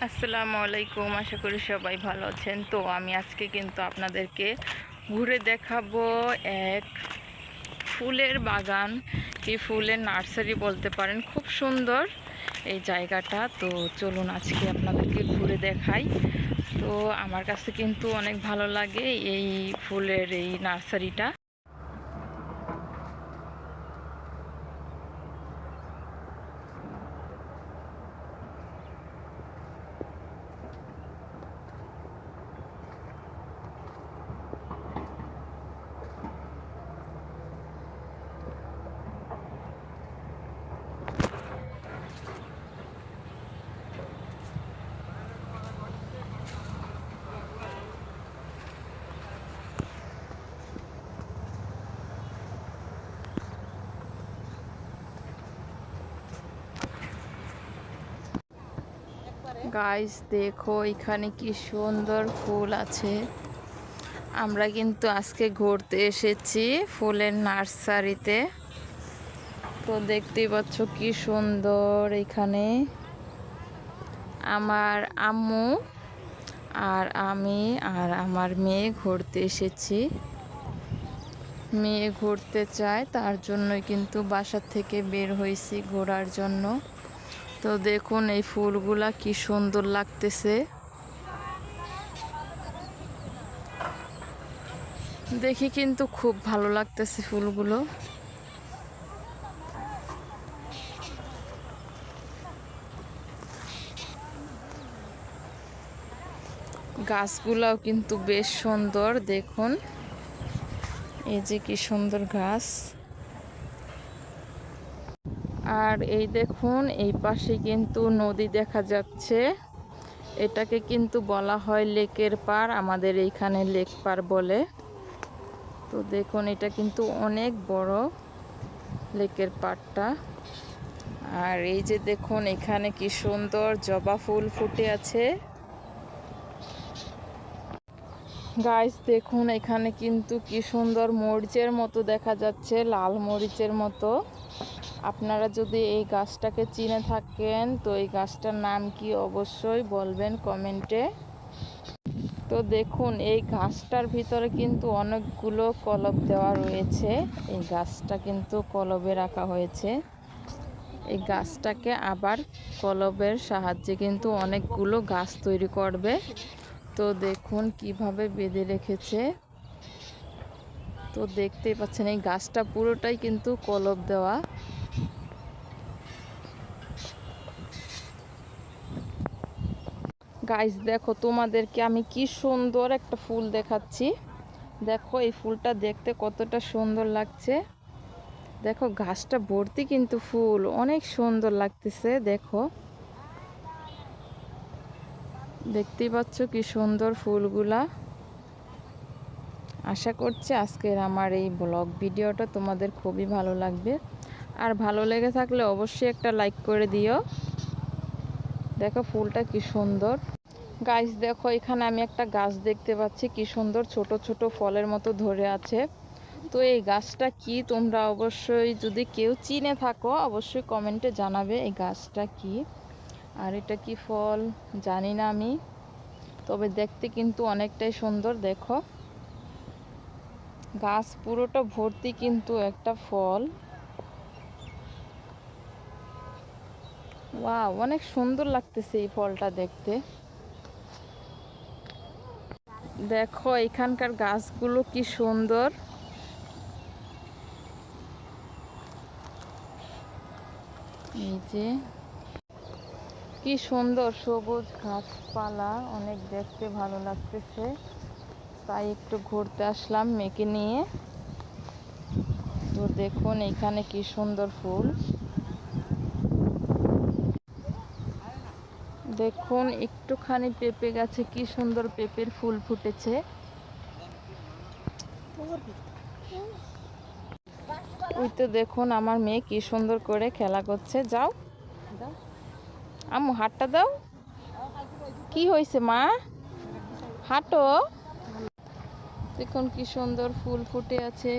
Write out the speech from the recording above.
আসসালামু আলাইকুম, আশা করি সবাই ভালো আছেন। তো আমি আজকে কিন্তু আপনাদেরকে ঘুরে দেখাবো এক ফুলের বাগান, কি ফুলের নার্সারি বলতে পারেন। খুব সুন্দর এই জায়গাটা। তো চলুন আজকে আপনাদেরকে ঘুরে দেখাই। তো আমার কাছে কিন্তু অনেক ভালো লাগে এই ফুলের এই নার্সারিটা। গাইস দেখো এখানে কি সুন্দর ফুল আছে। আমরা কিন্তু আজকে ঘুরতে এসেছি ফুলের নার্সারিতে। তো দেখতেই পাচ্ছ কি সুন্দর। এখানে আমার আম্মু আর আমি আর আমার মেয়ে ঘুরতে এসেছি। মেয়ে ঘুরতে চায়, তার জন্যই কিন্তু বাসা থেকে বের হয়েছি ঘোরার জন্য। তো দেখুন এই ফুলগুলা কি সুন্দর লাগতেছে। দেখি কিন্তু খুব ভালো লাগতেছে ফুলগুলো। গাছগুলাও কিন্তু বেশ সুন্দর, দেখুন এই যে কি সুন্দর গাছ। আর এই দেখুন এই পাশে কিন্তু নদী দেখা যাচ্ছে। এটাকে কিন্তু বলা হয় লেকের পাড়, আমাদের এইখানে লেক পাড় বলে। তো দেখুন এটা কিন্তু অনেক বড় লেকের পাড়টা। আর এই যে দেখুন এখানে কি সুন্দর জবা ফুল ফুটে আছে। গাইস দেখুন এখানে কিন্তু কি সুন্দর মরিচের মতো দেখা যাচ্ছে, লাল মরিচের মতো। আপনারা যদি এই গাছটাকে চিনে থাকেন তো এই গাছটার নাম কি অবশ্যই বলবেন কমেন্টে। তো দেখুন এই গাছটার ভিতরে কিন্তু অনেকগুলো কলব দেওয়া রয়েছে। এই গাছটা কিন্তু কলবে রাখা হয়েছে। এই গাছটাকে আবার কলবের সাহায্যে কিন্তু অনেকগুলো গাছ তৈরি করবে। তো দেখুন কিভাবে বেঁধে রেখেছে। তো দেখতেই পাচ্ছেন এই গাছটা পুরোটাই কিন্তু কলব দেওয়া। গাইস দেখো তোমাদেরকে আমি কি সুন্দর একটা ফুল দেখাচ্ছি। দেখো এই ফুলটা দেখতে কতটা সুন্দর লাগছে। দেখো গাছটা ভর্তি কিন্তু ফুল, অনেক সুন্দর লাগতেছে। দেখো দেখতেই পাচ্ছ কি সুন্দর ফুলগুলা। আশা করছি আজকের আমার এই ব্লগ ভিডিওটা তোমাদের খুবই ভালো লাগবে। আর ভালো লেগে থাকলে অবশ্যই একটা লাইক করে দিও। দেখো ফুলটা কি সুন্দর। গাছ দেখো এখানে আমি একটা গাছ দেখতে পাচ্ছি, কি সুন্দর ছোট ছোট ফলের মতো ধরে আছে। তো এই গাছটা কি তোমরা অবশ্যই যদি কেউ চিনে থাকো অবশ্যই কমেন্টে জানাবে এই গাছটা কি। আর এটা কি ফল জানি না আমি, তবে দেখতে কিন্তু অনেকটাই সুন্দর। দেখো গাছ পুরোটা ভর্তি কিন্তু একটা ফল। ওয়াও, অনেক সুন্দর লাগতেছে এই ফলটা দেখতে। দেখো এখানকার গাছগুলো কি সুন্দর। এই যে কি সুন্দর সবুজ গাছপালা, অনেক দেখতে ভালো লাগতেছে। তাই একটু ঘুরতে আসলাম মেয়েকে নিয়ে। তো দেখুন এখানে কি সুন্দর ফুল। দেখুন একটুখানি পেঁপে গাছে কি সুন্দর পেঁপের ফুল ফুটেছে। ওই তো দেখুন আমার মেয়ে কি সুন্দর করে খেলা করছে। যাও আম্মু হাতটা দাও। কি হয়েছে মা, হাঁটো। দেখুন কি সুন্দর ফুল ফুটে আছে।